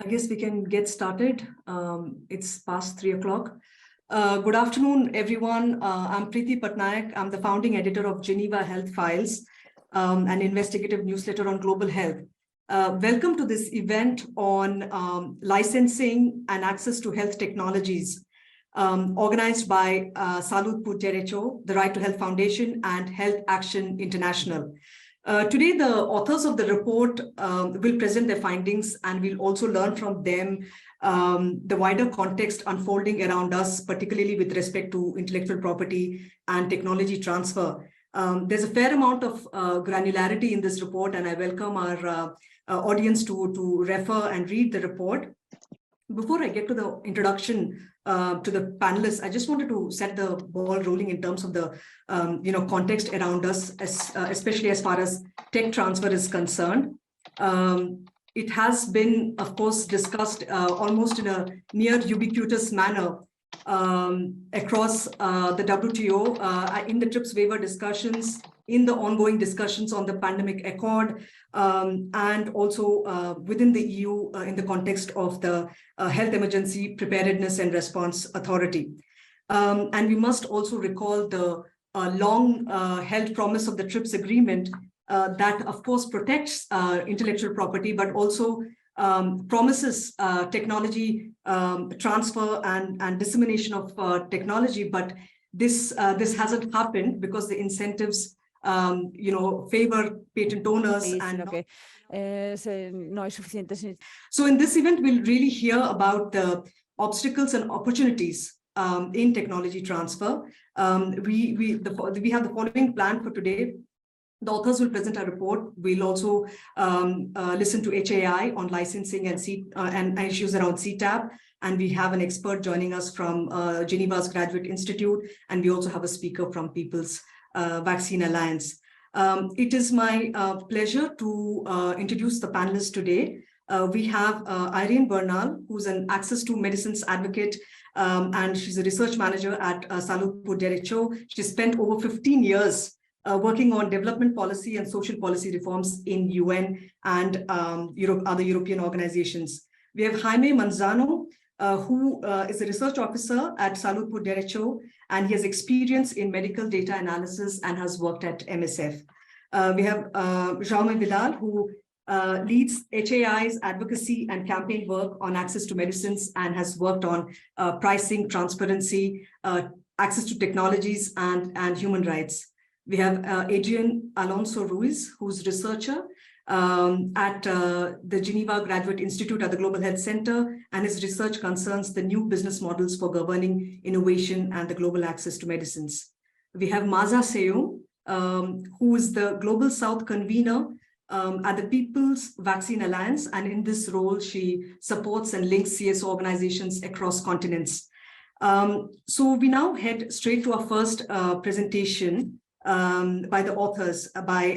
I guess we can get started. It's past 3 o'clock. Good afternoon, everyone. I'm Preeti Patnaik. I'm the founding editor of Geneva Health Files, an investigative newsletter on global health. Welcome to this event on licensing and access to health technologies, organized by Salud por Derecho, the Right to Health Foundation, and Health Action International. Today, the authors of the report will present their findings, and we'll also learn from them the wider context unfolding around us, particularly with respect to intellectual property and technology transfer. There's a fair amount of granularity in this report, and I welcome our audience to refer and read the report. Before I get to the introduction to the panelists, I just wanted to set the ball rolling in terms of the context around us, especially as far as tech transfer is concerned. It has been, of course, discussed almost in a near ubiquitous manner across the WTO, in the TRIPS waiver discussions, in the ongoing discussions on the pandemic accord, and also within the EU in the context of the Health Emergency Preparedness and Response Authority. And we must also recall the long held promise of the TRIPS agreement that, of course, protects intellectual property, but also promises technology transfer and dissemination of technology. But this hasn't happened because the incentives favor patent owners and que no hay suficientes. So in this event, we'll really hear about the obstacles and opportunities in technology transfer. We have the following plan for today. The authors will present a report. We'll also listen to HAI on licensing and issues around CTAP. And we have an expert joining us from Geneva's Graduate Institute. And we also have a speaker from People's Vaccine Alliance. It is my pleasure to introduce the panelists today. We have Irene Bernal, who's an access to medicines advocate, and she's a research manager at Salud por Derecho. She spent over 15 years working on development policy and social policy reforms in UN and other European organizations. We have Jaime Manzano, who is a research officer at Salud por Derecho, and he has experience in medical data analysis and has worked at MSF. We have Jaume Vidal, who leads HAI's advocacy and campaign work on access to medicines and has worked on pricing, transparency, access to technologies, and human rights. We have Adrian Alonso Ruiz, who's researcher at the Geneva Graduate Institute at the Global Health Center, and his research concerns the new business models for governing innovation and the global access to medicines. We have Maza Seyum, who is the Global South convener at the People's Vaccine Alliance, and in this role, she supports and links CSO organizations across continents. So we now head straight to our first presentation by the authors, by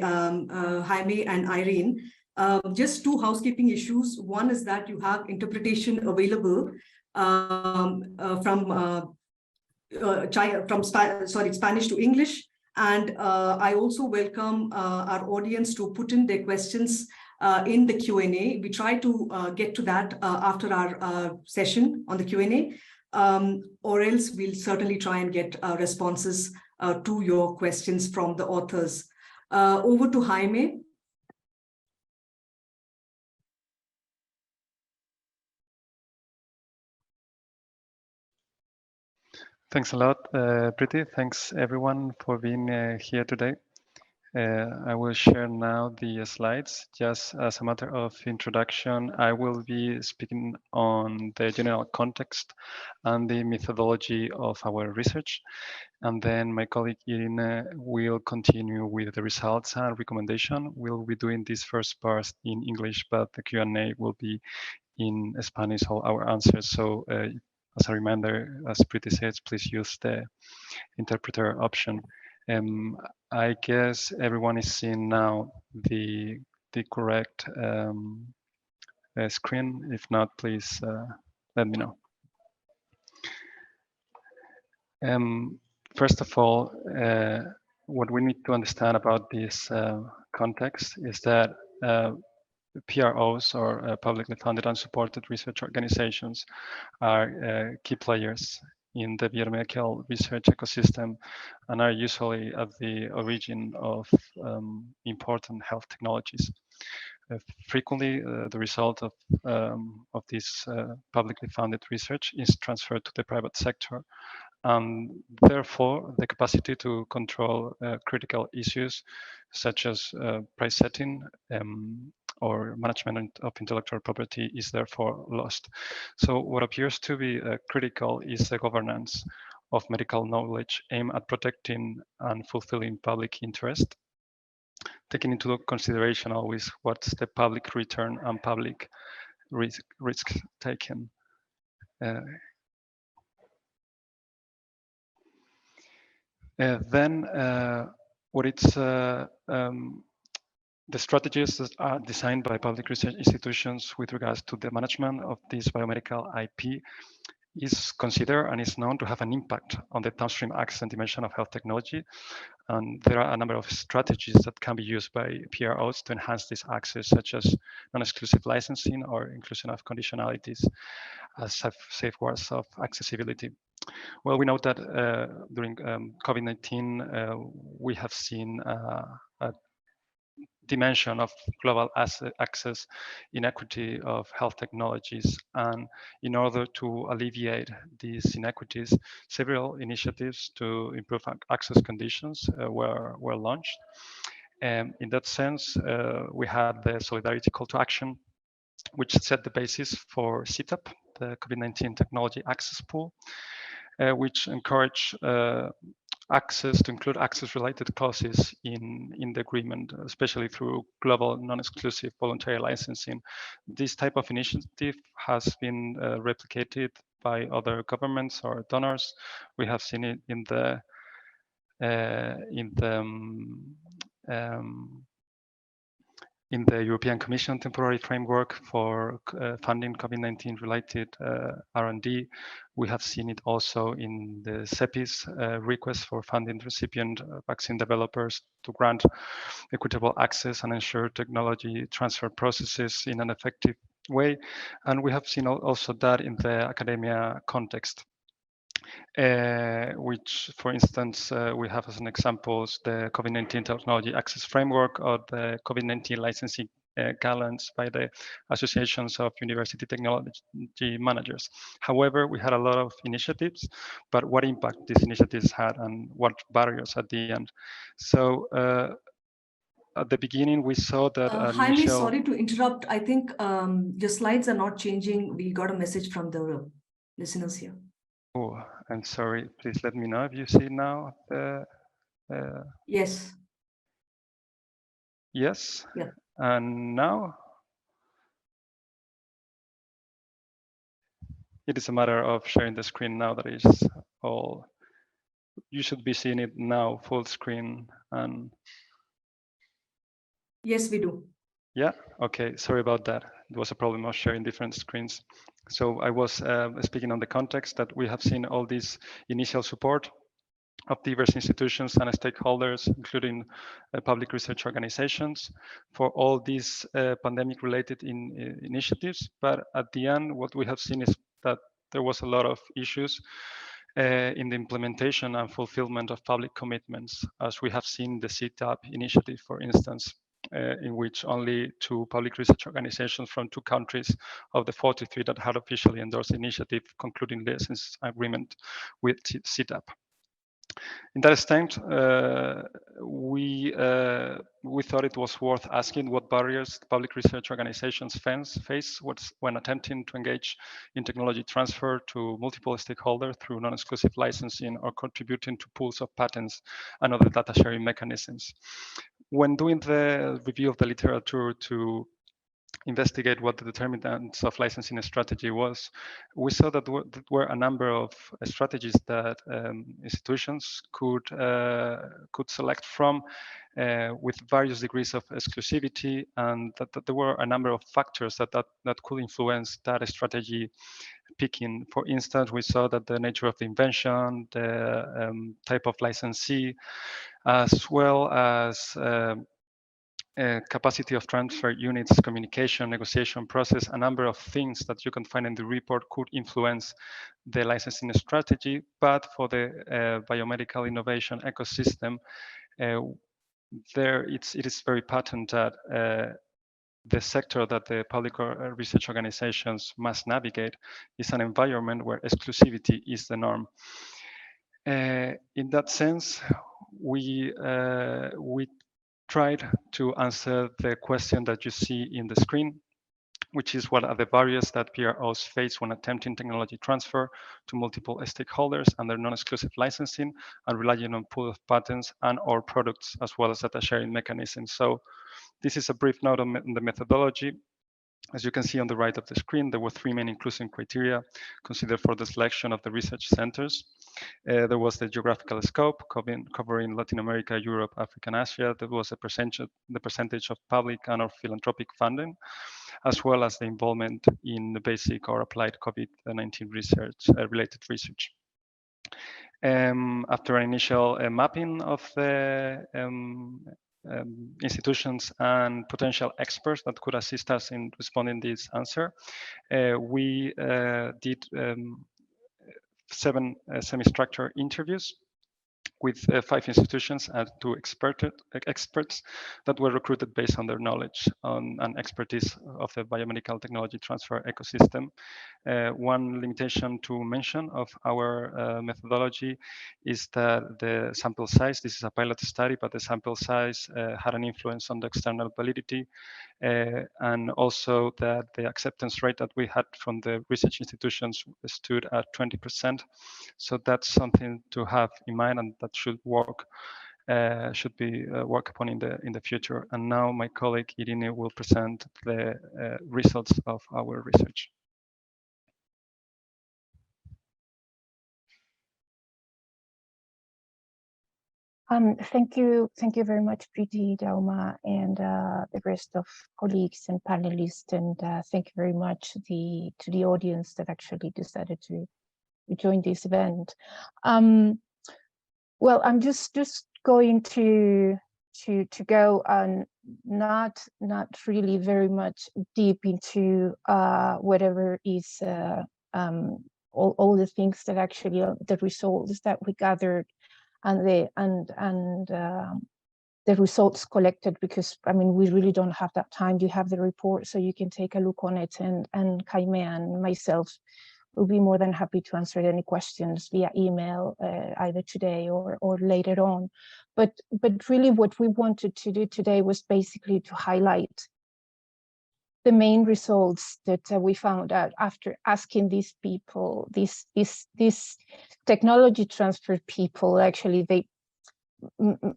Jaime and Irene. Just two housekeeping issues. One is that you have interpretation available from Spanish to English. And I also welcome our audience to put in their questions in the Q&A. We try to get to that after our session on the Q&A, or else we'll certainly try and get responses to your questions from the authors. Over to Jaime. Thanks a lot, Preeti. Thanks everyone for being here today. I will share now the slides. Just as a matter of introduction, I will be speaking on the general context and the methodology of our research. And then my colleague Irene will continue with the results and recommendation. We'll be doing this first part in English, but the Q&A will be in Spanish, all our answers. So as a reminder, as Preeti says, please use the interpreter option. I guess everyone is seeing now the correct screen. If not, please let me know. First of all, what we need to understand about this context is that PROs, or publicly funded and supported research organizations, are key players in the biomedical research ecosystem and are usually at the origin of important health technologies. Frequently, the result of this publicly funded research is transferred to the private sector, and therefore the capacity to control critical issues such as price setting or management of intellectual property is therefore lost. So what appears to be critical is the governance of medical knowledge aimed at protecting and fulfilling public interest, taking into consideration always what's the public return and public risk taken. Then what it's the strategies that are designed by public research institutions with regards to the management of this biomedical IP is considered and is known to have an impact on the downstream access and dimension of health technology. And there are a number of strategies that can be used by PROs to enhance this access, such as non-exclusive licensing or inclusion of conditionalities as safeguards of accessibility. Well, we know that during COVID-19, we have seen a dimension of global access inequity of health technologies. And in order to alleviate these inequities, several initiatives to improve access conditions were launched. And in that sense, we had the Solidarity Call to Action, which set the basis for CTAP, the COVID-19 Technology Access Pool, which encourage access to include access-related clauses in the agreement, especially through global non-exclusive voluntary licensing. This type of initiative has been replicated by other governments or donors. We have seen it in the European Commission temporary framework for funding COVID-19 related R&D. We have seen it also in the CEPI's request for funding recipient vaccine developers to grant equitable access and ensure technology transfer processes in an effective way. And we have seen also that in the academia context. Which, for instance, we have as an examples the COVID-19 Technology Access Framework or the COVID-19 licensing guidelines by the associations of university technology managers. However, we had a lot of initiatives, but what impact these initiatives had and what barriers at the end. So at the beginning, we saw that Jaime, sorry to interrupt. I think your slides are not changing. We got a message from the listeners here. Oh, I'm sorry. Please let me know if you see now. Yes. Yes. Yeah. And now it is a matter of sharing the screen now that is all. You should be seeing it now, full screen. And yes, we do. yeah. Okay. Sorry about that. It was a problem of sharing different screens. So I was speaking on the context that we have seen all this initial support of diverse institutions and stakeholders, including public research organizations, for all these pandemic-related initiatives. But at the end, what we have seen is that there was a lot of issues in the implementation and fulfillment of public commitments, as we have seen the CTAP initiative, for instance, in which only 2 public research organizations from 2 countries of the 43 that had officially endorsed the initiative concluding license agreement with CTAP. In that extent, we thought it was worth asking what barriers public research organizations face when attempting to engage in technology transfer to multiple stakeholders through non-exclusive licensing or contributing to pools of patents and other data sharing mechanisms. When doing the review of the literature to investigate what the determinants of licensing strategy was, we saw that there were a number of strategies that institutions could select from with various degrees of exclusivity, and that there were a number of factors that could influence that strategy picking. For instance, we saw that the nature of the invention, the type of licensee, as well as capacity of transfer units, communication, negotiation process, a number of things that you can find in the report could influence the licensing strategy. But for the biomedical innovation ecosystem, it is very patent that the sector that the public research organizations must navigate is an environment where exclusivity is the norm. In that sense, we tried to answer the question that you see in the screen, which is what are the barriers that PROs face when attempting technology transfer to multiple stakeholders under non-exclusive licensing and relying on pool of patents and or products, as well as data sharing mechanisms. So this is a brief note on the methodology. As you can see on the right of the screen, there were three main inclusion criteria considered for the selection of the research centers. There was the geographical scope covering Latin America, Europe, Africa, and Asia. There was the percentage of public and or philanthropic funding, as well as the involvement in the basic or applied COVID-19 research, related research. After an initial mapping of the institutions and potential experts that could assist us in responding to this answer, we did 7 semi-structured interviews with 5 institutions and 2 experts that were recruited based on their knowledge and expertise of the biomedical technology transfer ecosystem. One limitation to mention of our methodology is that the sample size, this is a pilot study, but the sample size had an influence on the external validity, and also that the acceptance rate that we had from the research institutions stood at 20%. So that's something to have in mind, and that should be worked upon in the future. And now my colleague Irene will present the results of our research. Thank you very much, Preeti, Dauma, and the rest of colleagues and panelists, and thank you very much to the audience that actually decided to join this event. Well, I'm just going to go on not really very much deep into whatever is all the things that actually the results that we gathered and the results collected, because I mean we really don't have that time. You have the report, so you can take a look on it, and Jaime and myself will be more than happy to answer any questions via email, either today or later on. But really what we wanted to do today was basically to highlight the main results that we found out after asking these people, these technology transfer people. Actually,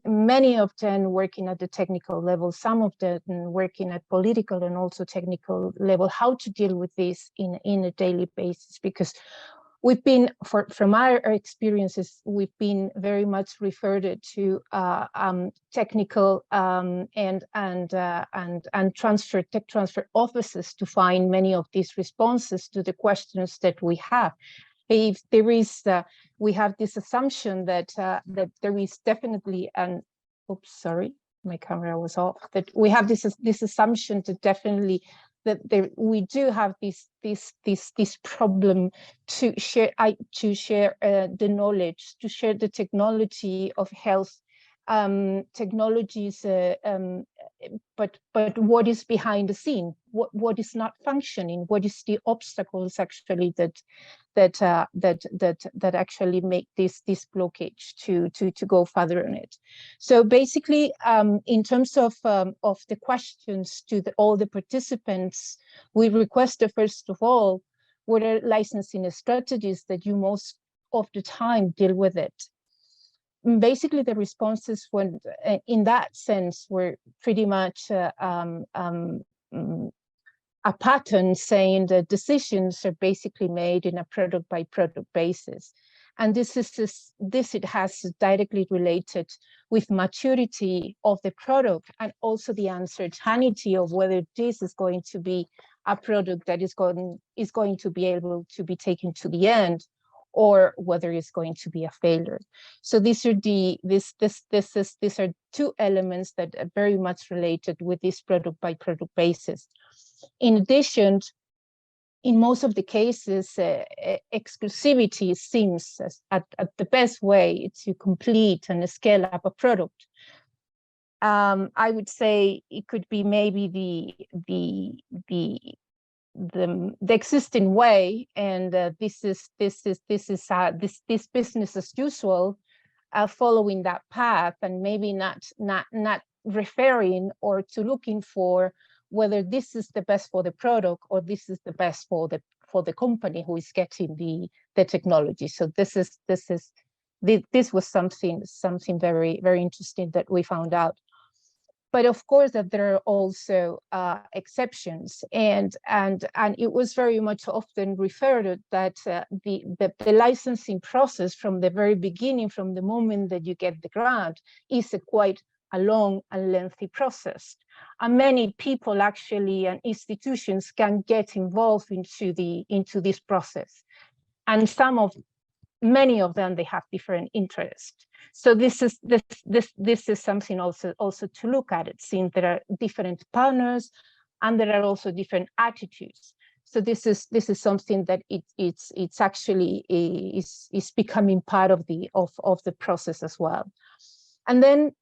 many of them working at the technical level, some of them working at political and also technical level, how to deal with this in a daily basis. Because we've been, from our experiences, we've been very much referred to technical and tech transfer offices to find many of these responses to the questions that we have. If there is, we have this assumption that that there is definitely an, oops, sorry, my camera was off. That we have this assumption to definitely that we do have this problem to share the knowledge, to share the technology of health technologies, but what is behind the scene? What is not functioning? What is the obstacles actually that actually make this blockage to go further on it? So basically, in terms of the questions to all the participants, we requested first of all, what are licensing strategies that you most of the time deal with it? Basically, the responses were, in that sense, were pretty much a pattern saying that decisions are basically made in a product by product basis. And this it has directly related with maturity of the product and also the uncertainty of whether this is going to be a product that is going to be able to be taken to the end, or whether it's going to be a failure. So these are these are two elements that are very much related with this product by product basis. In addition, in most of the cases, exclusivity seems at the best way to complete and scale up a product. I would say it could be maybe the existing way, and this business as usual, following that path, and maybe not referring or to looking for whether this is the best for the product or this is the best for the company who is getting the technology. So this was something very, very interesting that we found out. But of course that there are also exceptions, and it was very much often referred to that the licensing process from the very beginning, from the moment that you get the grant, is quite a long and lengthy process. And many people actually and institutions can get involved into this process. And many of them, they have different interests. So this is something also to look at it, since there are different partners and there are also different attitudes. So this is something that it's actually is becoming part of the process as well. And then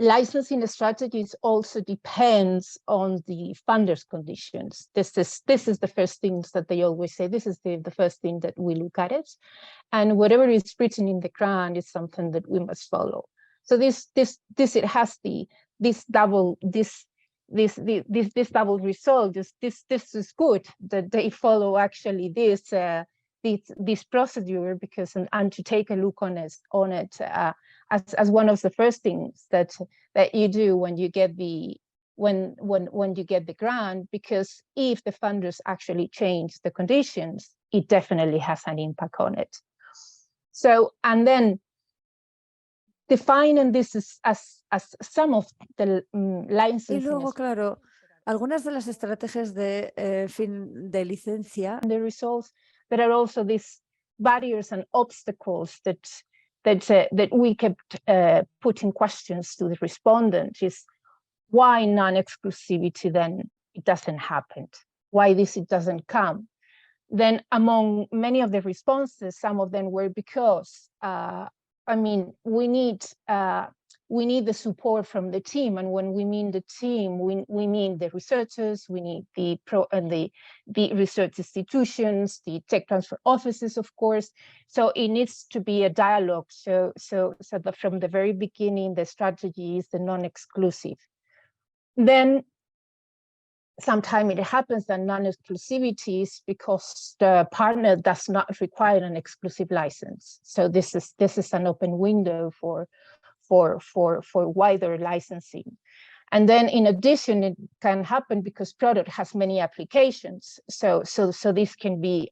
licensing strategies also depends on the funders' conditions. This is the first things that they always say. This is the first thing that we look at it, and whatever is written in the grant is something that we must follow. So it has this double result. This is good that they follow actually this procedure, because and to take a look on it as one of the first things that you do when you get the grant, because if the funders actually change the conditions, it definitely has an impact on it. So, and then defining this as some of the licensing. Y luego, claro, algunas de las estrategias de licencia. The results, there are also these barriers and obstacles that we kept putting questions to the respondent, is why non-exclusivity then it doesn't happen? Why it doesn't come? Then among many of the responses, some of them were because, I mean, we need the support from the team, and when we mean the team, we mean the researchers, we need the research institutions, the tech transfer offices, of course. So it needs to be a dialogue. So that from the very beginning, the strategy is the non-exclusive. Then sometimes it happens that non-exclusivity is because the partner does not require an exclusive license. So this is an open window for wider licensing. And then in addition, it can happen because product has many applications. So this can be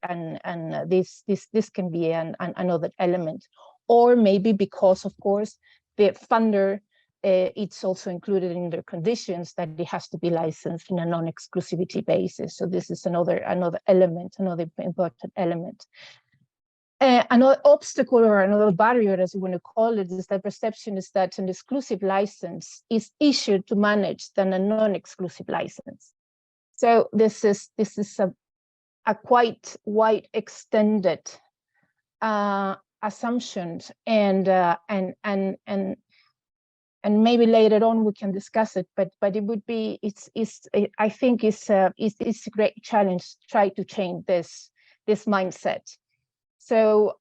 this can be another element, or maybe because, of course, the funder, it's also included in their conditions that it has to be licensed in a non-exclusivity basis. So this is another element, another important element. Another obstacle or another barrier, as you want to call it, is the perception is that an exclusive license is easier to manage than a non-exclusive license. So this is a quite wide extended assumptions, and maybe later on we can discuss it, but it would be I think it's a great challenge to try to change this mindset. So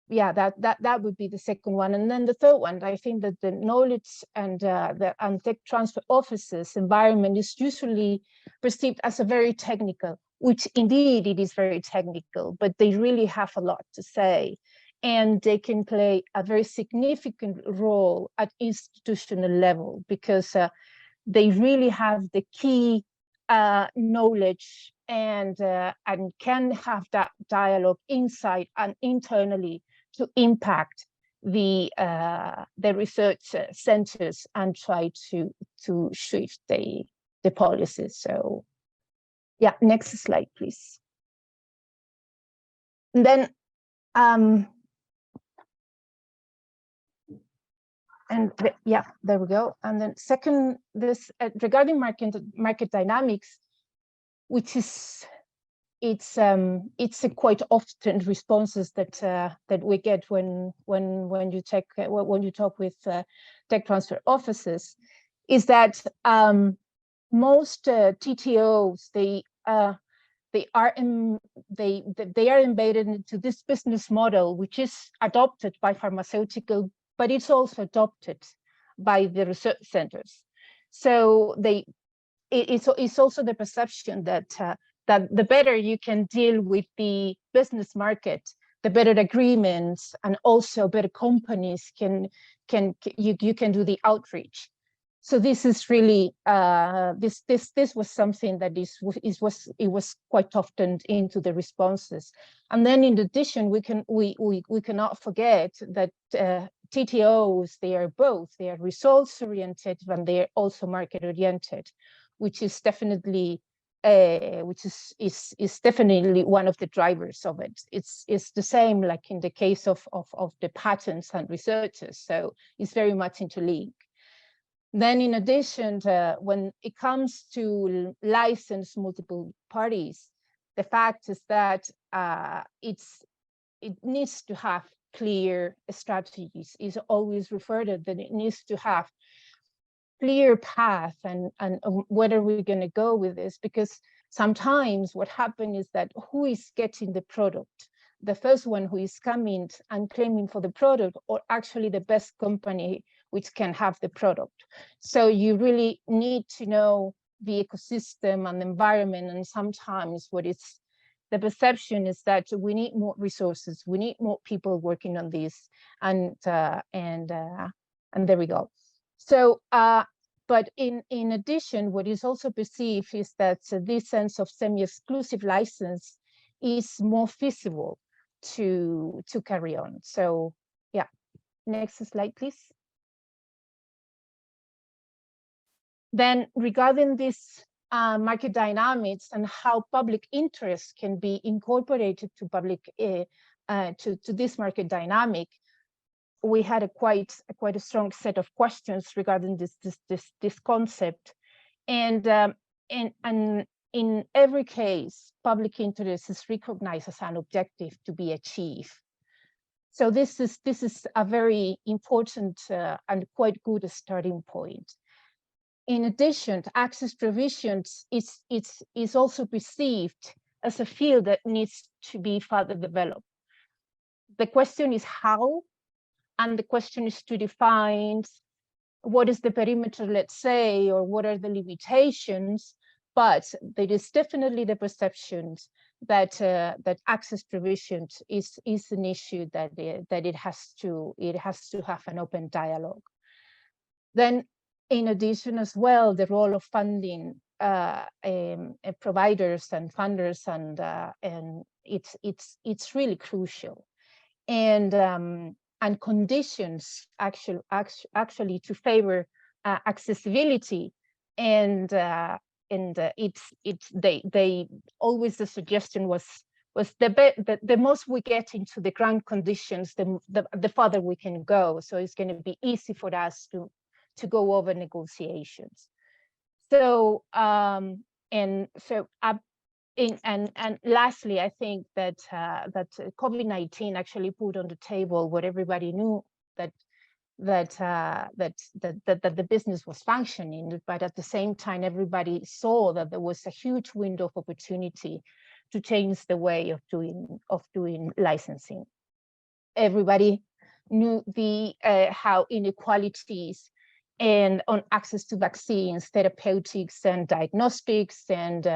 yeah, that would be the second one. And then the third one, I think that the knowledge and tech transfer offices environment is usually perceived as a very technical, which indeed it is very technical, but they really have a lot to say. And they can play a very significant role at institutional level, because they really have the key knowledge and can have that dialogue inside and internally to impact the research centers and try to shift the policies. So yeah, next slide, please. And then, yeah, there we go. And then second, this regarding market dynamics, which is it's a quite often responses that we get when you talk with tech transfer offices, is that most TTOs they are embedded into this business model, which is adopted by pharmaceutical, but it's also adopted by the research centers. So it's also the perception that the better you can deal with the business market, the better agreements and also better companies you can do the outreach. So this is really this was something that it was quite often into the responses. And then in addition, we cannot forget that TTOs, they are results oriented and they are also market oriented, which is definitely definitely one of the drivers of it. It's the same like in the case of the patents and researchers. So it's very much interlinked. Then in addition, when it comes to license multiple parties, the fact is that it needs to have clear strategies. Is always referred to that it needs to have clear path and whether we're going to go with this, because sometimes what happens is that who is getting the product? The first one who is coming and claiming for the product, or actually the best company which can have the product. So you really need to know the ecosystem and the environment. And sometimes the perception is that we need more resources, we need more people working on this, and there we go. So, but in addition, what is also perceived is that this sense of semi-exclusive license is more feasible to carry on. So, yeah, next slide, please. Then regarding this market dynamics and how public interest can be incorporated to to this market dynamic, we had a quite a strong set of questions regarding this concept, and in every case, public interest is recognized as an objective to be achieved. So this is a very important and quite good starting point. In addition, access provisions is also perceived as a field that needs to be further developed. The question is how, and the question is to define what is the perimeter, let's say, or what are the limitations. But there is definitely the perception that that access provisions is an issue that it has to have an open dialogue. Then, in addition as well, the role of funding providers and funders, and it's really crucial, and conditions actually to favor accessibility, and they always, the suggestion was the most we get into the ground conditions, the farther we can go. So it's going to be easy for us to go over negotiations. So and lastly, I think that COVID-19 actually put on the table what everybody knew, that the business was functioning, but at the same time, everybody saw that there was a huge window of opportunity to change the way of doing licensing. Everybody knew how inequalities and on access to vaccines, therapeutics, and diagnostics, and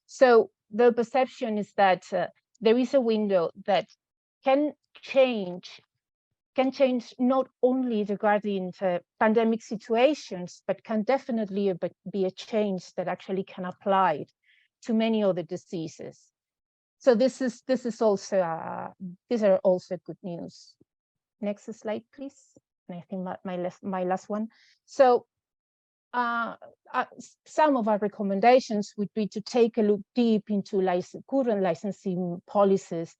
so the perception is that there is a window that can change not only regarding pandemic situations, but can definitely be a change that actually can apply to many other diseases. So this is also these are also good news. Next slide, please. And I think my last one. So some of our recommendations would be to take a look deep into current licensing policies,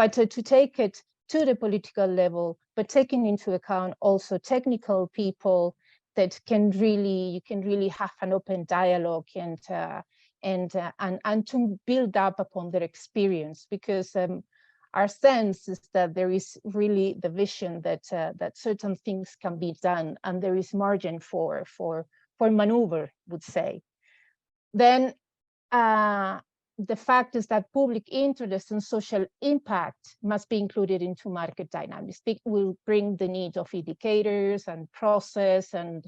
but to take it to the political level, but taking into account also technical people that can really have an open dialogue and to build up upon their experience, because our sense is that there is really the vision that that certain things can be done, and there is margin for maneuver, would say. Then the fact is that public interest and social impact must be included into market dynamics. It will bring the need of indicators and process and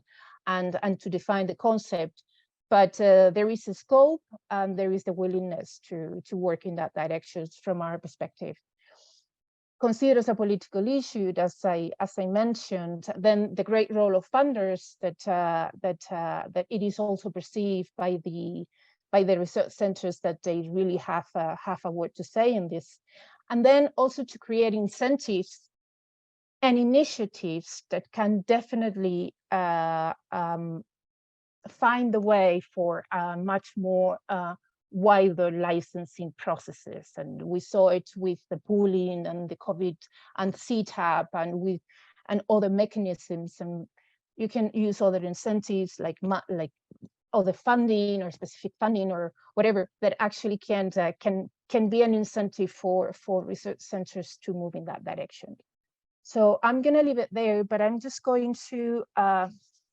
to define the concept. But there is a scope and there is the willingness to work in that direction from our perspective. Considered as a political issue, as I mentioned, then the great role of funders that it is also perceived by the research centers that they really have a word to say in this, and then also to create incentives and initiatives that can definitely find the way for much more wider licensing processes. And we saw it with the pooling and the COVID and CTAP and other mechanisms. And you can use other incentives like other funding or specific funding or whatever that actually can be an incentive for research centers to move in that direction. So I'm going to leave it there, but I'm just going to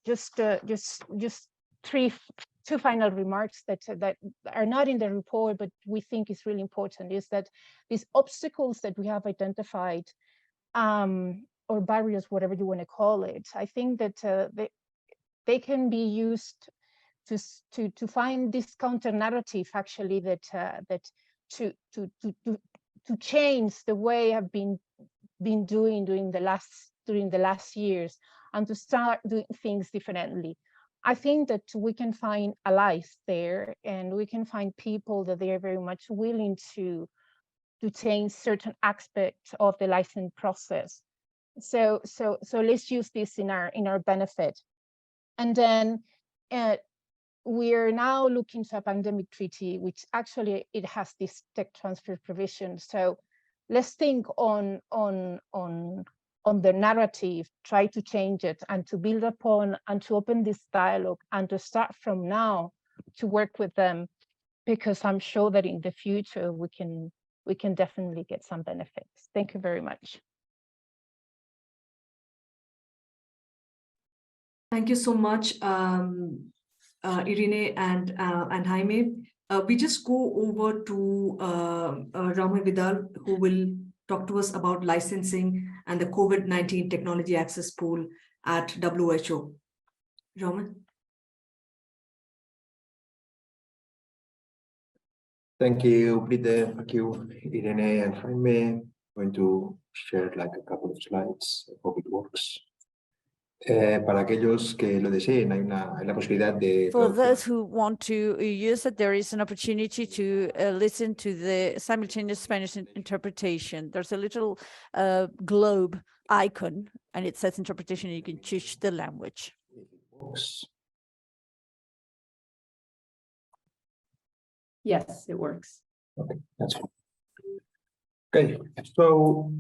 just two final remarks that are not in the report, but we think is really important, is that these obstacles that we have identified, or barriers, whatever you want to call it, I think that they can be used to find this counter narrative, actually, that to change the way I've been doing during the last years, and to start doing things differently. I think that we can find allies there, and we can find people that they are very much willing to change certain aspects of the licensing process. So let's use this in our benefit. And then we are now looking to a pandemic treaty, which actually it has this tech transfer provision. So let's think on the narrative, try to change it and to build upon and to open this dialogue and to start from now to work with them, because I'm sure that in the future we can definitely get some benefits. Thank you very much. Thank you so much, Irene and Jaime. We just go over to Rama Vidal, who will talk to us about licensing and the COVID-19 technology access pool at WHO. Rama. Thank you, Brite. Thank you, Irene and Jaime. I'm going to share like a couple of slides. I hope it works. Para aquellos que lo deseen, hay la posibilidad de... For those who want to use it, there is an opportunity to listen to the simultaneous Spanish interpretation. There's a little globe icon, and it says interpretation, and you can choose the language. Yes, it works. Okay, that's fine. Okay, so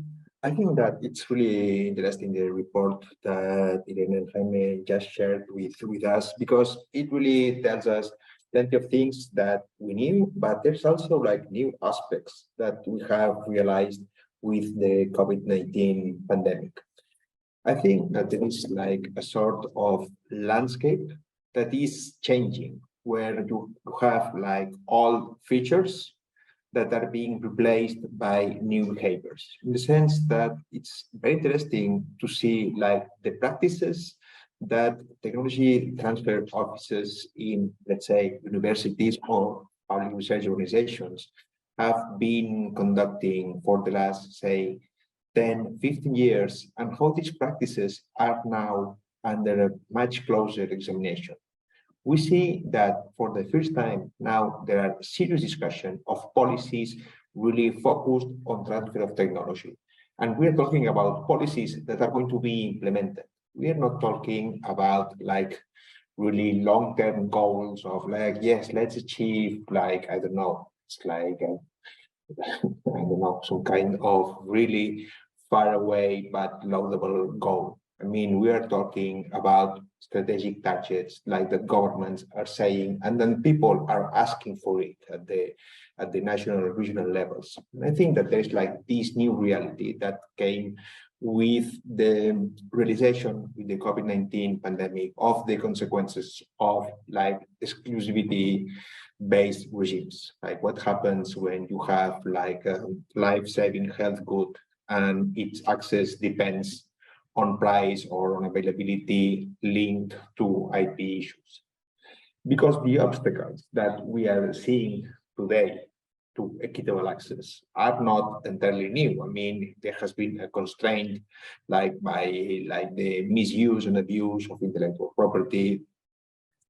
I think that it's really interesting, the report that Irene and Jaime just shared with us, because it really tells us plenty of things that we knew, but there's also like new aspects that we have realized with the COVID-19 pandemic. I think that there is like a sort of landscape that is changing, where you have like old features that are being replaced by new behaviors, in the sense that it's very interesting to see like the practices that technology transfer offices in, let's say, universities or public research organizations have been conducting for the last, say, 10, 15 years, and how these practices are now under a much closer examination. We see that for the first time now there are serious discussion of policies really focused on transfer of technology. And we're talking about policies that are going to be implemented. We are not talking about like really long-term goals of like, yes, let's achieve like, I don't know, it's like I don't know, some kind of really far away but laudable goal. I mean, we are talking about strategic targets like the governments are saying, and then people are asking for it at the national and regional levels. And I think that there's like this new reality that came with the realization with the COVID-19 pandemic of the consequences of like exclusivity based regimes, like what happens when you have like a life-saving health good and its access depends on price or on availability linked to IP issues. Because the obstacles that we are seeing today to equitable access are not entirely new. I mean, there has been a constraint like by like the misuse and abuse of intellectual property,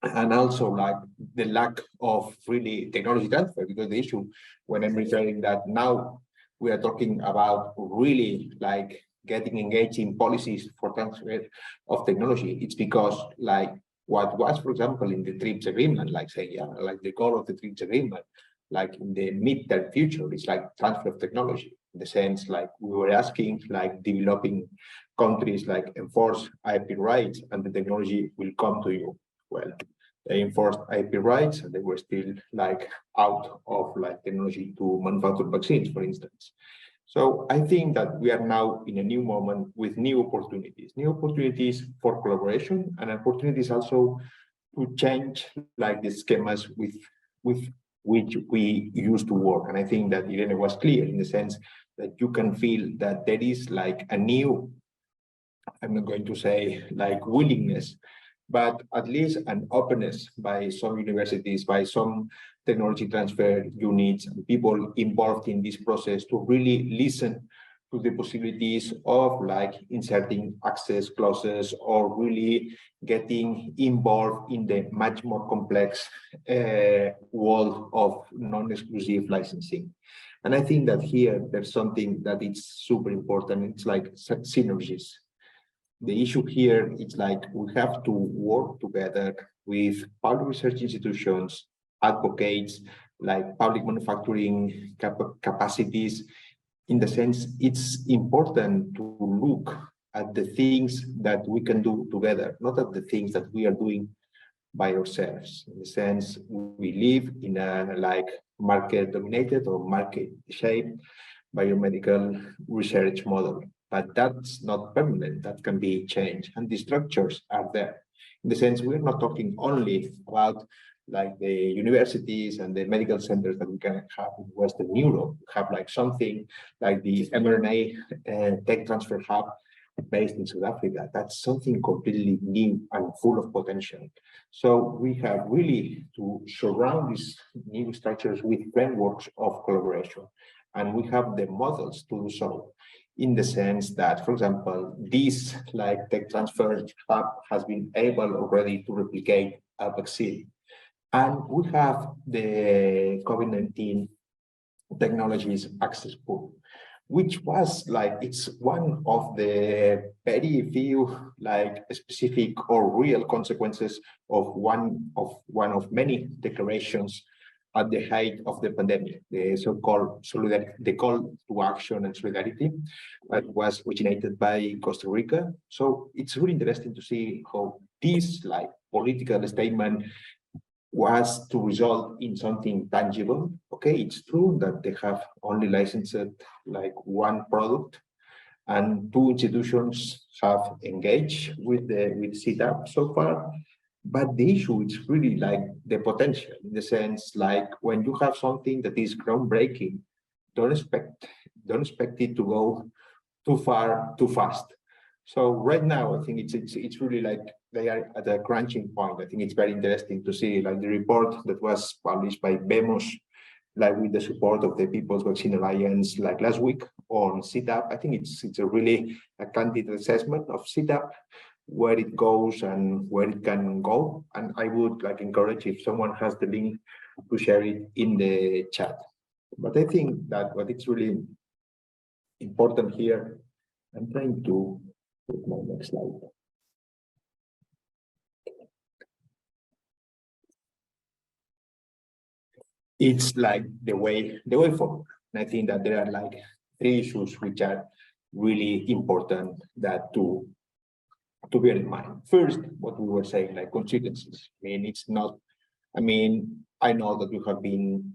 and also like the lack of really technology transfer, because the issue when I'm referring that now we are talking about really like getting engaged in policies for transfer of technology. It's because like what was, for example, in the TRIPS agreement, like say, yeah, like the goal of the TRIPS agreement, like in the mid-term future, it's like transfer of technology in the sense like we were asking like developing countries like enforce IP rights and the technology will come to you. Well, they enforced IP rights and they were still like out of like technology to manufacture vaccines, for instance. So I think that we are now in a new moment with new opportunities for collaboration and opportunities also to change like the schemas with which we used to work. And I think that Irene was clear in the sense that you can feel that there is like a new, I'm not going to say like willingness, but at least an openness by some universities, by some technology transfer units, and people involved in this process to really listen to the possibilities of like inserting access clauses or really getting involved in the much more complex world of non-exclusive licensing. And I think that here there's something that is super important. It's like synergies. The issue here is like we have to work together with public research institutions, advocates, like public manufacturing capacities. In the sense, it's important to look at the things that we can do together, not at the things that we are doing by ourselves. In the sense, we live in a like market-dominated or market-shaped biomedical research model. But that's not permanent, that can be changed. And the structures are there. In the sense, we're not talking only about like the universities and the medical centers that we can have in Western Europe. We have like something like the mRNA tech transfer hub based in South Africa. That's something completely new and full of potential. So we have really to surround these new structures with frameworks of collaboration. And we have the models to do so, in the sense that, for example, this like tech transfer hub has been able already to replicate a vaccine. And we have the COVID-19 technologies access pool, which was like, it's one of the very few like specific or real consequences of one of many declarations at the height of the pandemic, the so-called solidarity, the call to action and solidarity that was originated by Costa Rica. So it's really interesting to see how this like political statement was to result in something tangible. Okay, it's true that they have only licensed like one product and two institutions have engaged with CTAP so far. But the issue is really like the potential, in the sense like when you have something that is groundbreaking, don't expect it to go too far, too fast. So right now, I think it's really like they are at a crunching point. I think it's very interesting to see like the report that was published by BEMOS, like with the support of the People's Vaccine Alliance, like last week on CTAP. I think it's a really a candid assessment of CTAP, where it goes and where it can go. And I would like encourage if someone has the link to share it in the chat. But I think that what is really important here, I'm trying to put my next slide. It's like the way forward. And I think that there are like 3 issues which are really important that to bear in mind. First, what we were saying, like consequences. I mean, it's not, I mean, I know that you have been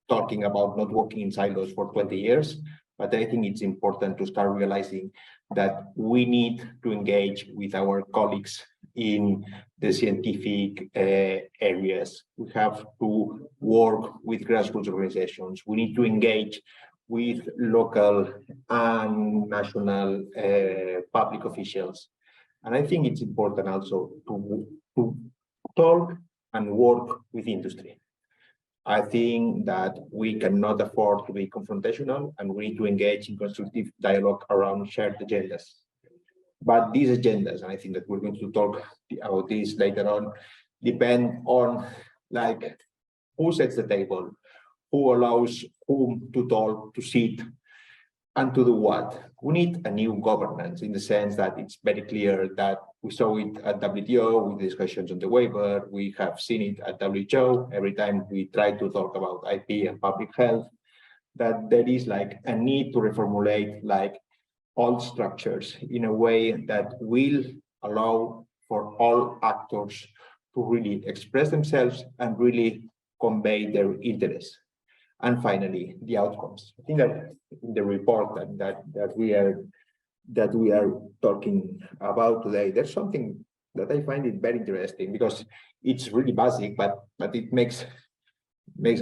talking about not working in silos for 20 years, but I think it's important to start realizing that we need to engage with our colleagues in the scientific areas. We have to work with grassroots organizations. We need to engage with local and national public officials. And I think it's important also to talk and work with industry. I think that we cannot afford to be confrontational, and we need to engage in constructive dialogue around shared agendas. But these agendas, and I think that we're going to talk about this later on, depend on like who sets the table, who allows whom to talk, to sit, and to do what. We need a new governance in the sense that it's very clear that we saw it at WTO with discussions on the waiver. We have seen it at WHO every time we try to talk about IP and public health, that there is like a need to reformulate like all structures in a way that will allow for all actors to really express themselves and really convey their interests. And finally, the outcomes. I think that in the report that we are talking about today, there's something that I find it very interesting because it's really basic, but it makes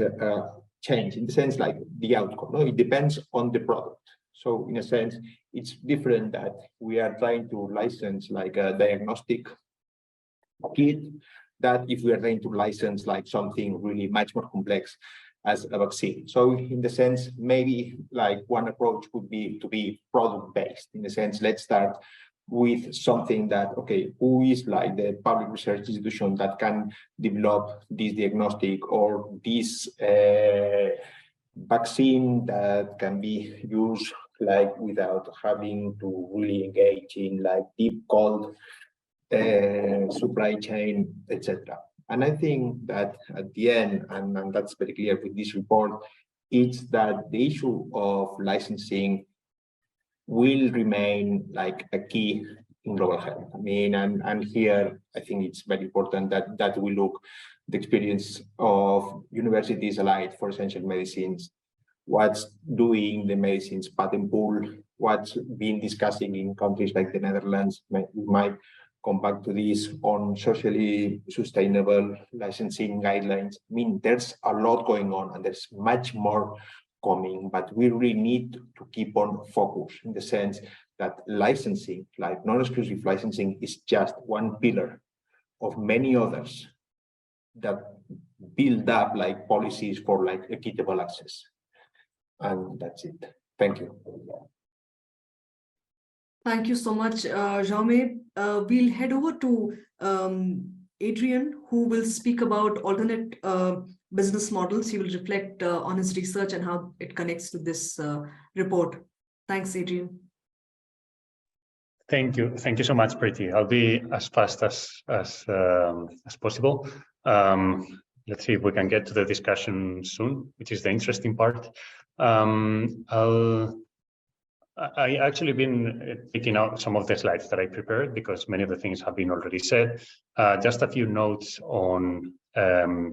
a change in the sense like the outcome. No, it depends on the product. So in a sense, it's different that we are trying to license like a diagnostic kit, that if we are trying to license like something really much more complex as a vaccine. So in the sense, maybe like one approach would be to be product-based. In the sense, let's start with something that, okay, who is like the public research institution that can develop this diagnostic or this vaccine that can be used like without having to really engage in like deep cold supply chain, etc. And I think that at the end, and that's very clear with this report, it's that the issue of licensing will remain like a key in global health. I mean, and here I think it's very important that we look the experience of universities allied for essential medicines, what's doing the medicines patent pool, what's been discussing in countries like the Netherlands. We might come back to this on socially sustainable licensing guidelines. I mean, there's a lot going on and there's much more coming, but we really need to keep on focus in the sense that licensing, like non-exclusive licensing, is just one pillar of many others that build up like policies for like equitable access. And that's it. Thank you. Thank you so much, Jaume. We'll head over to Adrian, who will speak about alternate business models. He will reflect on his research and how it connects to this report. Thanks, Adrian. Thank you. Thank you so much, Preeti. I'll be as fast as possible. Let's see if we can get to the discussion soon, which is the interesting part. I actually been taking out some of the slides that I prepared because many of the things have been already said. Just a few notes on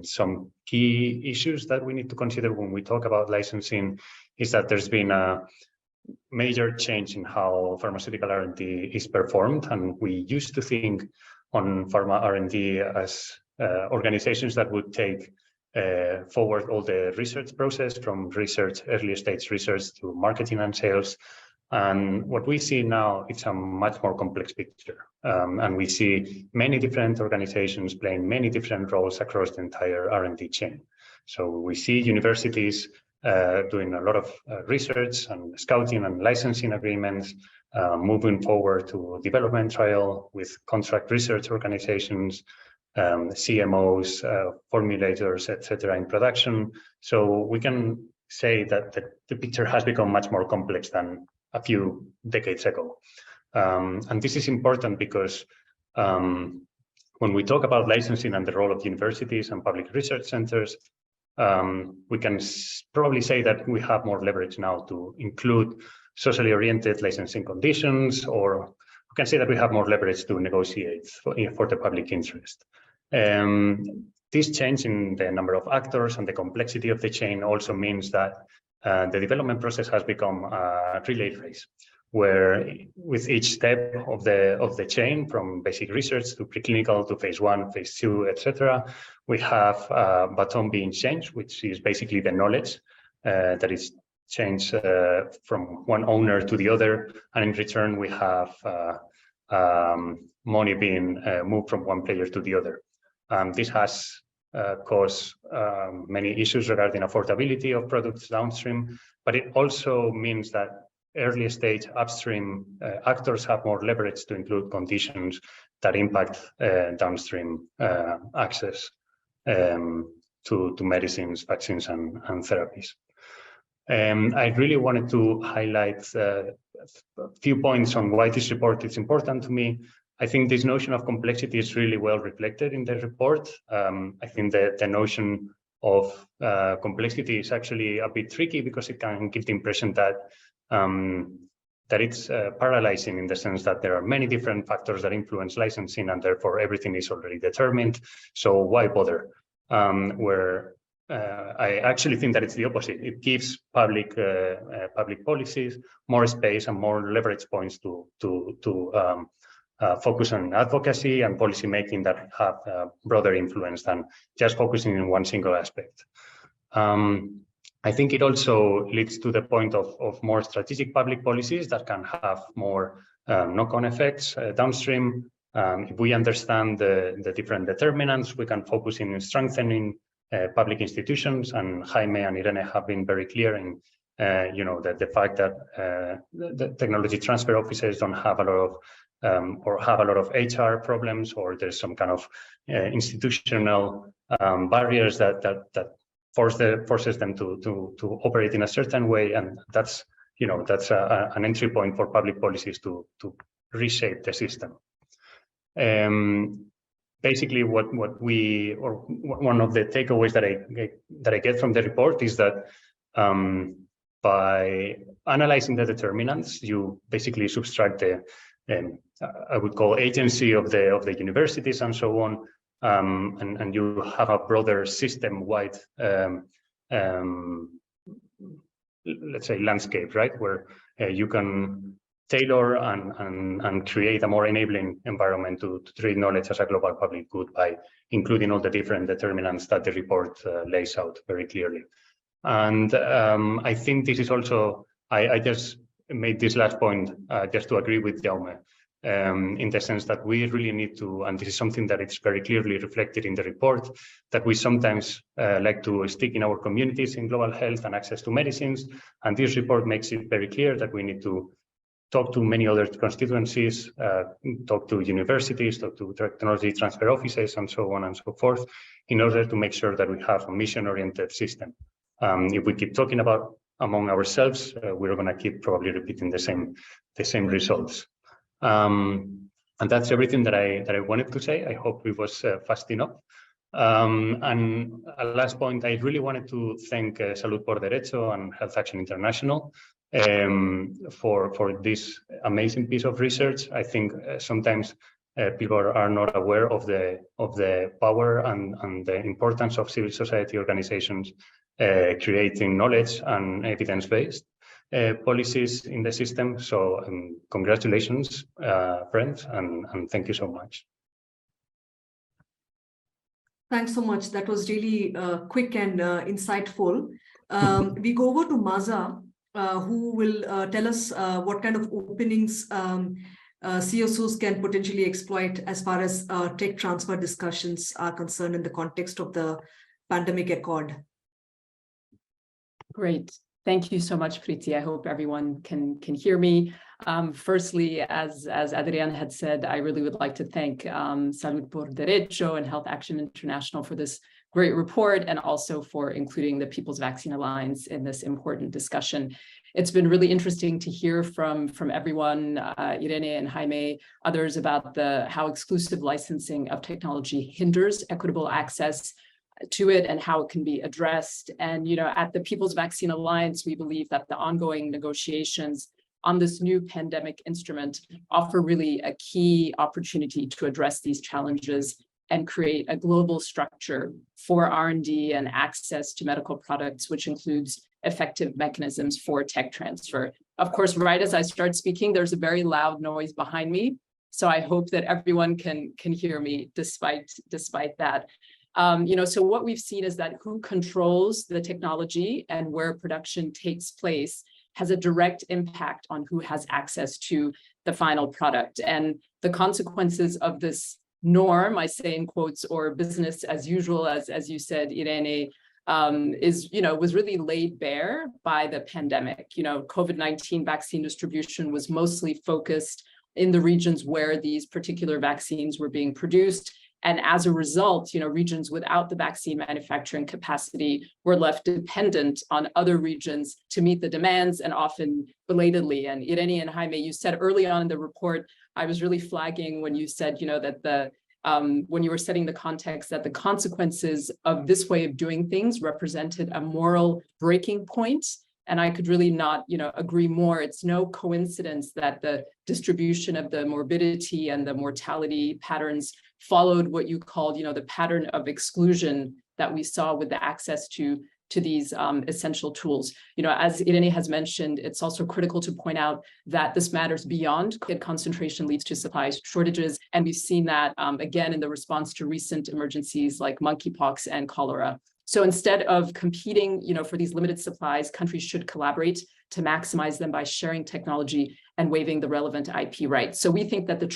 some key issues that we need to consider when we talk about licensing is that there's been a major change in how pharmaceutical R&D is performed. And we used to think on pharma R&D as organizations that would take forward all the research process from research, early stage research to marketing and sales. And what we see now, it's a much more complex picture. And we see many different organizations playing many different roles across the entire R&D chain. So we see universities doing a lot of research and scouting and licensing agreements, moving forward to development trial with contract research organizations, CMOs, formulators, etc. in production. So we can say that the picture has become much more complex than a few decades ago. And this is important because when we talk about licensing and the role of universities and public research centers, we can probably say that we have more leverage now to include socially oriented licensing conditions, or we can say that we have more leverage to negotiate for the public interest. This change in the number of actors and the complexity of the chain also means that the development process has become a relay race, where with each step of the chain, from basic research to preclinical to phase 1, phase 2, etc., we have a baton being changed, which is basically the knowledge that is changed from one owner to the other, and in return we have money being moved from one player to the other. This has caused many issues regarding affordability of products downstream, but it also means that early stage upstream actors have more leverage to include conditions that impact downstream access to medicines, vaccines, and therapies. I really wanted to highlight a few points on why this report is important to me. I think this notion of complexity is really well reflected in the report. I think that the notion of complexity is actually a bit tricky because it can give the impression that it's paralyzing, in the sense that there are many different factors that influence licensing, and therefore everything is already determined. So why bother? Where I actually think that it's the opposite. It gives public policies more space and more leverage points to focus on advocacy and policy making that have broader influence than just focusing in one single aspect. I think it also leads to the point of more strategic public policies that can have more knock-on effects downstream. If we understand the different determinants, we can focus in strengthening public institutions, and Jaime and Irene have been very clear in the fact that the technology transfer offices don't have a lot of or have a lot of HR problems, or there's some kind of institutional barriers that forces them to operate in a certain way, and that's an entry point for public policies to reshape the system. Basically, one of the takeaways that I get from the report is that by analyzing the determinants, you basically subtract the I would call agency of the universities and so on, and you have a broader system-wide let's say landscape, right, where you can tailor and create a more enabling environment to treat knowledge as a global public good by including all the different determinants that the report lays out very clearly. And I think this is also, I just made this last point just to agree with Jaume, in the sense that we really need to, and this is something that it's very clearly reflected in the report, that we sometimes like to stick in our communities in global health and access to medicines. And this report makes it very clear that we need to talk to many other constituencies, talk to universities, talk to technology transfer offices, and so on and so forth, in order to make sure that we have a mission-oriented system. If we keep talking about among ourselves, we're going to keep probably repeating the same results. And that's everything that I wanted to say. I hope it was fast enough. And a last point, I really wanted to thank Salud por Derecho and Health Action International for this amazing piece of research. I think sometimes people are not aware of the power and the importance of civil society organizations creating knowledge and evidence-based policies in the system. So congratulations, friends, and thank you so much. Thanks so much. That was really quick and insightful. We go over to Maza, who will tell us what kind of openings CSOs can potentially exploit as far as tech transfer discussions are concerned in the context of the pandemic accord. Great. Thank you so much, Priti. I hope everyone can hear me. Firstly, as Adrian had said, I really would like to thank Salud por Derecho and Health Action International for this great report, and also for including the People's Vaccine Alliance in this important discussion. It's been really interesting to hear from everyone, Irene and Jaime, others, about how exclusive licensing of technology hinders equitable access to it and how it can be addressed. And, at the People's Vaccine Alliance, we believe that the ongoing negotiations on this new pandemic instrument offer really a key opportunity to address these challenges and create a global structure for R&D and access to medical products, which includes effective mechanisms for tech transfer. Of course, right as I start speaking, there's a very loud noise behind me. So I hope that everyone can hear me despite that. So what we've seen is that who controls the technology and where production takes place has a direct impact on who has access to the final product. And the consequences of this norm, I say in quotes, or business as usual, as you said, Irene, was really laid bare by the pandemic. COVID-19 vaccine distribution was mostly focused in the regions where these particular vaccines were being produced. And as a result, regions without the vaccine manufacturing capacity were left dependent on other regions to meet the demands, and often belatedly. And Irene and Jaime, you said early on in the report, I was really flagging when you said, that when you were setting the context, that the consequences of this way of doing things represented a moral breaking point. And I could really not, agree more. It's no coincidence that the distribution of the morbidity and the mortality patterns followed what you called, the pattern of exclusion that we saw with the access to these essential tools. As Irene has mentioned, it's also critical to point out that this matters beyond COVID. Concentration leads to supply shortages. And we've seen that again in the response to recent emergencies like monkeypox and cholera. So instead of competing, for these limited supplies, countries should collaborate to maximize them by sharing technology and waiving the relevant IP rights. So we think that the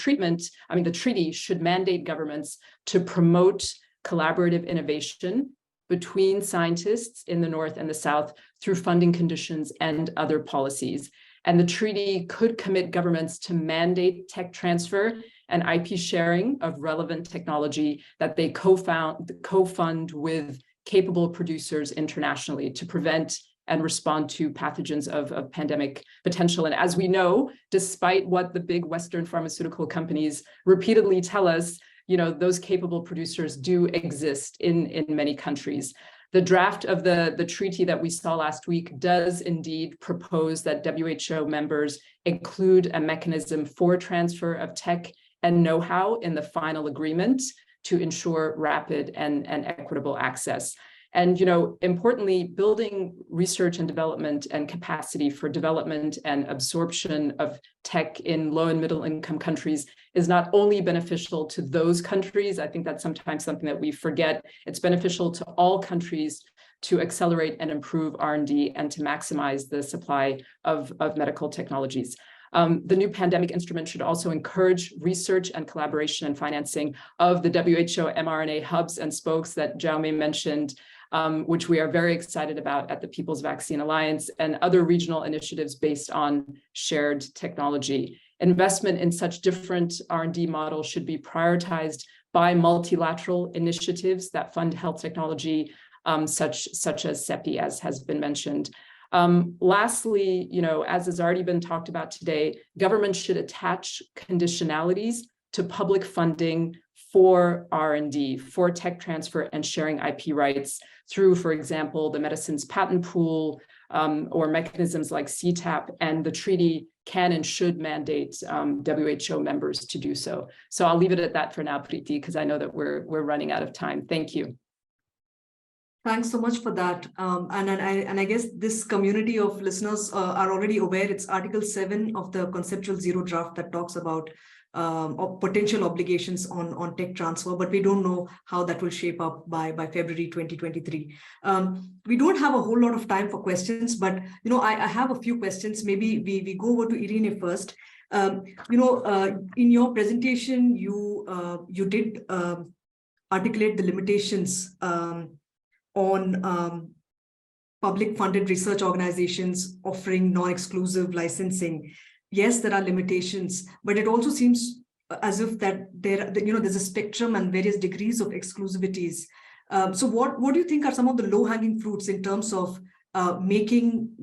treaty should mandate governments to promote collaborative innovation between scientists in the North and the South through funding conditions and other policies. And the treaty could commit governments to mandate tech transfer and IP sharing of relevant technology that they co-fund with capable producers internationally to prevent and respond to pathogens of pandemic potential. And as we know, despite what the big Western pharmaceutical companies repeatedly tell us, those capable producers do exist in many countries. The draft of the treaty that we saw last week does indeed propose that WHO members include a mechanism for transfer of tech and know-how in the final agreement to ensure rapid and equitable access. And, importantly, building research and development and capacity for development and absorption of tech in low and middle income countries is not only beneficial to those countries. I think that's sometimes something that we forget. It's beneficial to all countries to accelerate and improve R&D and to maximize the supply of medical technologies. The new pandemic instrument should also encourage research and collaboration and financing of the WHO mRNA hubs and spokes that Jaume mentioned, which we are very excited about at the People's Vaccine Alliance, and other regional initiatives based on shared technology. Investment in such different R&D models should be prioritized by multilateral initiatives that fund health technology, such as CEPI, as has been mentioned. Lastly, as has already been talked about today, governments should attach conditionalities to public funding for R&D, for tech transfer and sharing IP rights through, for example, the medicines patent pool or mechanisms like CTAP, and the treaty can and should mandate WHO members to do so. So I'll leave it at that for now, Preeti, because I know that we're running out of time. Thank you. Thanks so much for that. And I guess this community of listeners are already aware. It's Article 7 of the Conceptual Zero draft that talks about potential obligations on tech transfer, but we don't know how that will shape up by February 2023. We don't have a whole lot of time for questions, but I have a few questions. Maybe we go over to Irene first. In your presentation, you did articulate the limitations on public funded research organizations offering non-exclusive licensing. Yes, there are limitations, but it also seems as if that there's a spectrum and various degrees of exclusivities. So what do you think are some of the low-hanging fruits in terms of making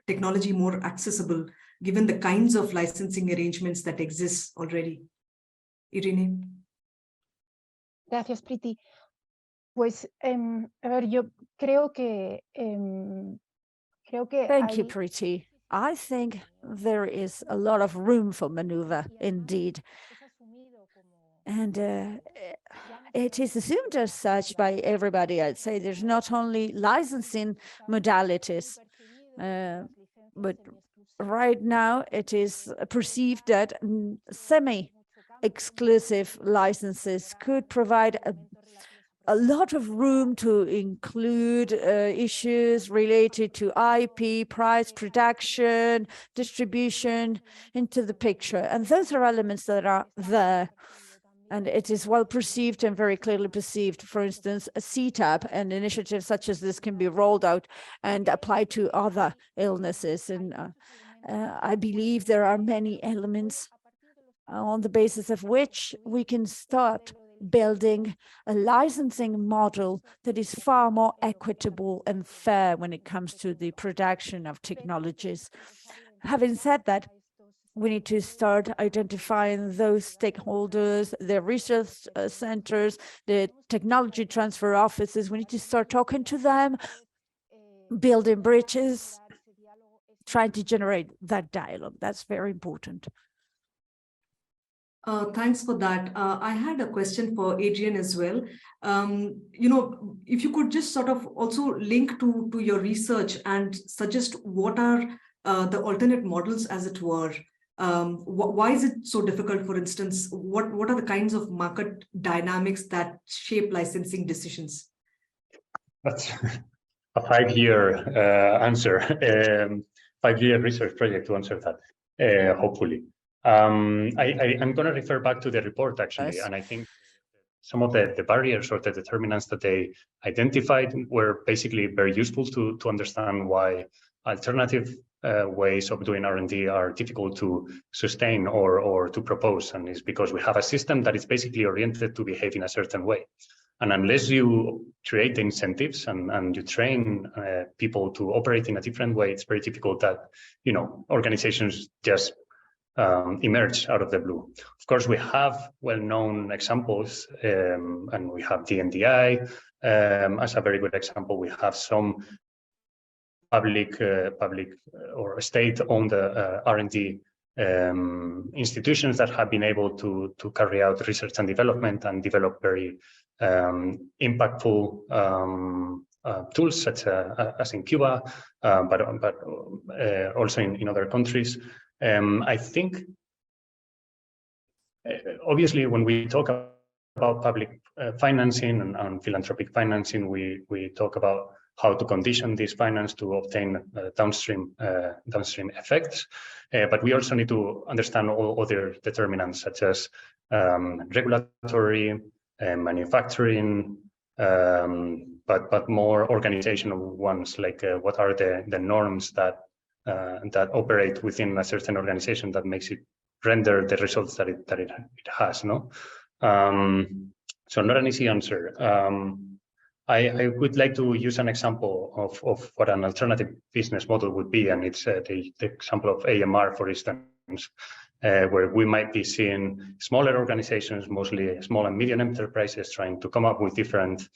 technology more accessible, given the kinds of licensing arrangements that exist already? Irene? Gracias, Preeti. Pues, a ver, yo creo que Thank you, hay Preeti. I think there is a lot of room for maneuver, indeed. And it is assumed as such by everybody. I'd say there's not only licensing modalities, but right now it is perceived that semi-exclusive licenses could provide a lot of room to include issues related to IP, price, production, distribution into the picture. And those are elements that are there. And it is well perceived and very clearly perceived. For instance, a CTAP and initiatives such as this can be rolled out and applied to other illnesses. And I believe there are many elements on the basis of which we can start building a licensing model that is far more equitable and fair when it comes to the production of technologies. Having said that, we need to start identifying those stakeholders, the research centers, the technology transfer offices. We need to start talking to them, building bridges, trying to generate that dialogue. That's very important. Thanks for that. I had a question for Adrian as well. If you could just sort of also link to your research and suggest what are the alternate models, as it were. Why is it so difficult? For instance, what are the kinds of market dynamics that shape licensing decisions? That's a 5-year answer, 5-year research project to answer that, hopefully. I'm going to refer back to the report, actually, Yes. and I think some of the barriers or the determinants that they identified were basically very useful to understand why alternative ways of doing R&D are difficult to sustain or to propose. And it's because we have a system that is basically oriented to behave in a certain way. And unless you create the incentives and you train people to operate in a different way, it's very difficult that, organizations just emerge out of the blue. Of course, we have well-known examples, and we have DNDi as a very good example. We have some public or state-owned R&D institutions that have been able to carry out research and development and develop very impactful tools, such as in Cuba, but also in other countries. I think, obviously, when we talk about public financing and philanthropic financing, we talk about how to condition this finance to obtain downstream effects. But we also need to understand all other determinants, such as regulatory, manufacturing, but more organizational ones, like what are the norms that operate within a certain organization that makes it render the results that it has, no? So not an easy answer. I would like to use an example of what an alternative business model would be, and it's the example of AMR, for instance, where we might be seeing smaller organizations, mostly small and medium enterprises, trying to come up with different,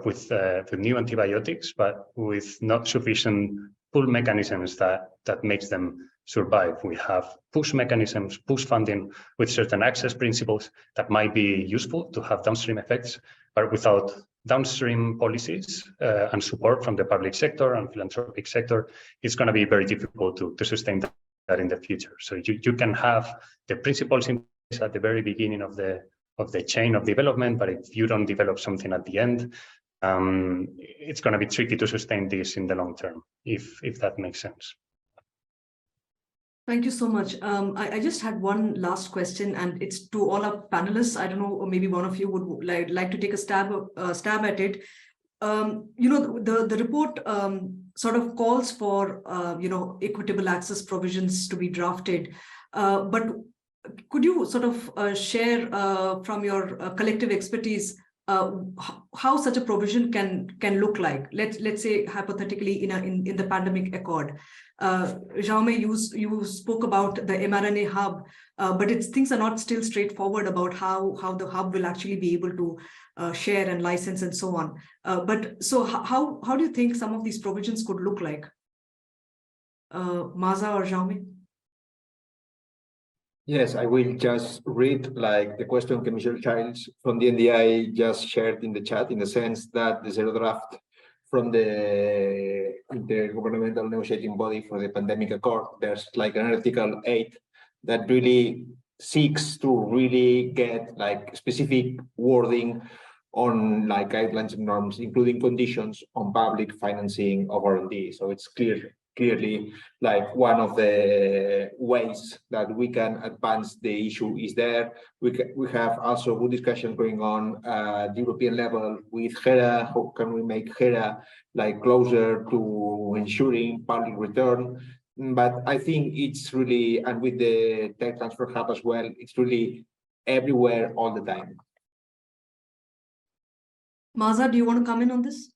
with new antibiotics, but with not sufficient pull mechanisms that makes them survive. We have push mechanisms, push funding with certain access principles that might be useful to have downstream effects, but without downstream policies and support from the public sector and philanthropic sector, it's going to be very difficult to sustain that in the future. So you can have the principles in place at the very beginning of the chain of development, but if you don't develop something at the end, it's going to be tricky to sustain this in the long term, if that makes sense. Thank you so much. I just had one last question, and it's to all our panelists. I don't know, or maybe one of you would like to take a stab at it. The report sort of calls for equitable access provisions to be drafted, but could you sort of share from your collective expertise how such a provision can look like. Let's say hypothetically in the pandemic accord. Jaume, you spoke about the mRNA hub, but things are not still straightforward about how the hub will actually be able to share and license and so on. But so how do you think some of these provisions could look like? Maza or Jaume? Yes, I will just read like the question Commissioner Childs from the NDI just shared in the chat, in the sense that the zero draft from the intergovernmental negotiating body for the pandemic accord, there's like an Article 8 that really seeks to really get like specific wording on like guidelines and norms, including conditions on public financing of R&D. So it's clearly like one of the ways that we can advance the issue is there. We have also good discussion going on at the European level with HERA. How can we make HERA like closer to ensuring public return? But I think it's really, and with the tech transfer hub as well, it's really everywhere all the time. Maza, do you want to come in on this?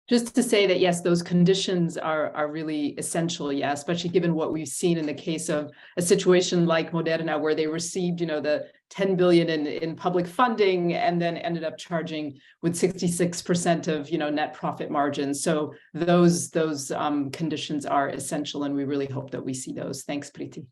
Just to say that, yes, those conditions are really essential, yeah, especially given what we've seen in the case of a situation like Moderna, where they received, the 10 billion in public funding and then ended up charging with 66% of, net profit margins. So those conditions are essential, and we really hope that we see those. Thanks, Priti.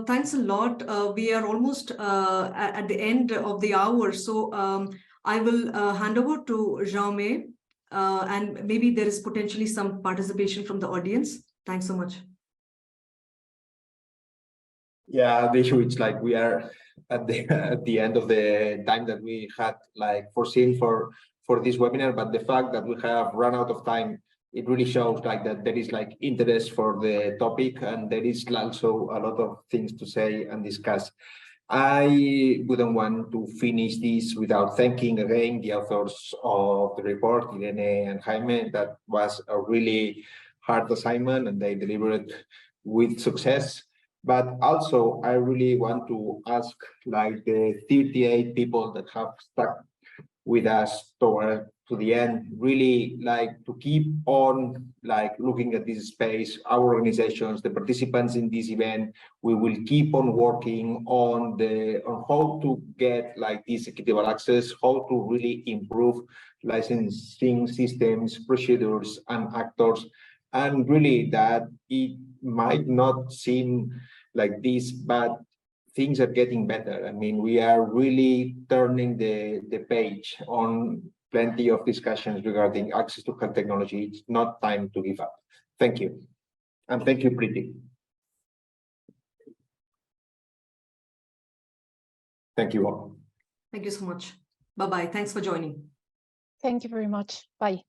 Thanks a lot. We are almost at the end of the hour. So I will hand over to Jaume, and maybe there is potentially some participation from the audience. Thanks so much. Yeah, the issue is like we are at the end of the time that we had like foreseen for this webinar, but the fact that we have run out of time, it really shows like that there is like interest for the topic, and there is also a lot of things to say and discuss. I wouldn't want to finish this without thanking again the authors of the report, Irene and Jaime. That was a really hard assignment, and they delivered with success. But also, I really want to ask like the 38 people that have stuck with us to the end, really like to keep on like looking at this space, our organizations, the participants in this event. We will keep on working on how to get like this equitable access, how to really improve licensing systems, procedures, and actors. And really that it might not seem like this, but things are getting better. I mean, we are really turning the page on plenty of discussions regarding access to health technology. It's not time to give up. Thank you. And thank you, Priti. Thank you all. Thank you so much. Bye-bye. Thanks for joining. Thank you very much. Bye.